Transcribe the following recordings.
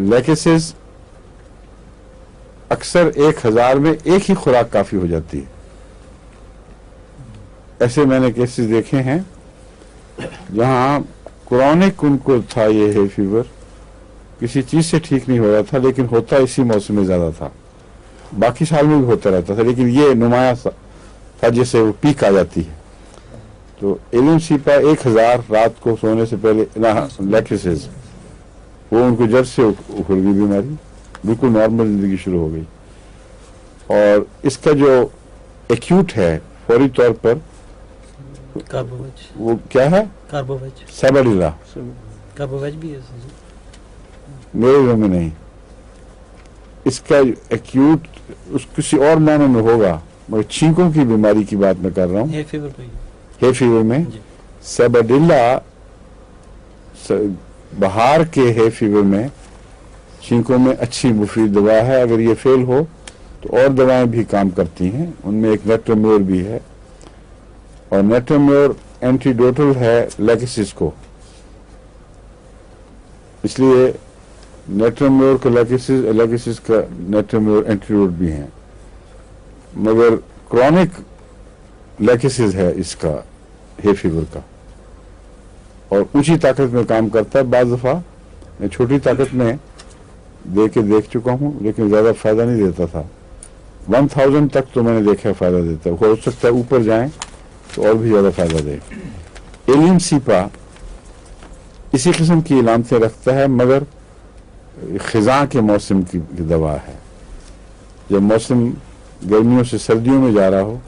لیکسز اکثر 1000 میں ایک ہی خوراک کافی ہو جاتی ہے. ایسے میں نے کیسز دیکھے ہیں جہاں کرونک ان کو تھا یہ ہے فیور, کسی چیز سے ٹھیک نہیں ہو رہا تھا لیکن ہوتا اسی موسم میں زیادہ تھا, باقی سال میں بھی ہوتا رہتا تھا لیکن یہ نمایاں تھا جس سے وہ پیک آ جاتی ہے. تو ایلیم سیپا 1000 رات کو سونے سے پہلے لیکسز وہ ان کو جڑ سے اکھڑ گئی بیماری, بالکل نارمل زندگی شروع ہو گئی. اور اس کا جو ایکیوٹ ہے فوری طور پر وہ کیا ہے, سیبریلا. بھی ہے میرے گھر میں نہیں, اس کا ایکیوٹ اس کسی اور معنی میں ہوگا, مگر چھینکوں کی بیماری کی بات میں کر رہا ہوں. ہے فیور میں سیبریلا بہار کے ہے فیور میں چھینکوں میں اچھی مفید دوا ہے. اگر یہ فیل ہو تو اور دوائیں بھی کام کرتی ہیں, ان میں ایک نیٹرومیور بھی ہے, اور نیٹرومیور اینٹیڈوٹل ہے لیکسس کو, اس لیے نیٹرومیور کا لیکسس کا نیٹرومیور اینٹیڈوٹ بھی ہیں. مگر کرونک لیکسس ہے اس کا ہے فیور کا, اور اونچی طاقت میں کام کرتا ہے. بعض دفعہ میں چھوٹی طاقت میں دیکھ چکا ہوں لیکن زیادہ فائدہ نہیں دیتا تھا. 1000 تک تو میں نے دیکھا فائدہ دیتا ہے, ہو سکتا ہے اوپر جائیں تو اور بھی زیادہ فائدہ دے. ایلیم سیپا اسی قسم کی علامتیں رکھتا ہے, مگر خزاں کے موسم کی دوا ہے. جب موسم گرمیوں سے سردیوں میں جا رہا ہو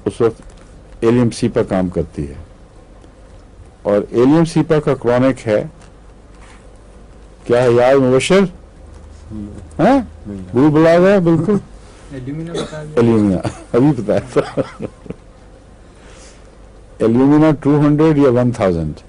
اس وقت ایلیم سیپا کام کرتی ہے. اور ایلیم سیپا کا کرونک ہے کیا ہے یار مبشر, ہاں بھول بلا گیا بالکل, ایلیومینا ابھی بتایا تھا. ایلیومینا 200 یا 1000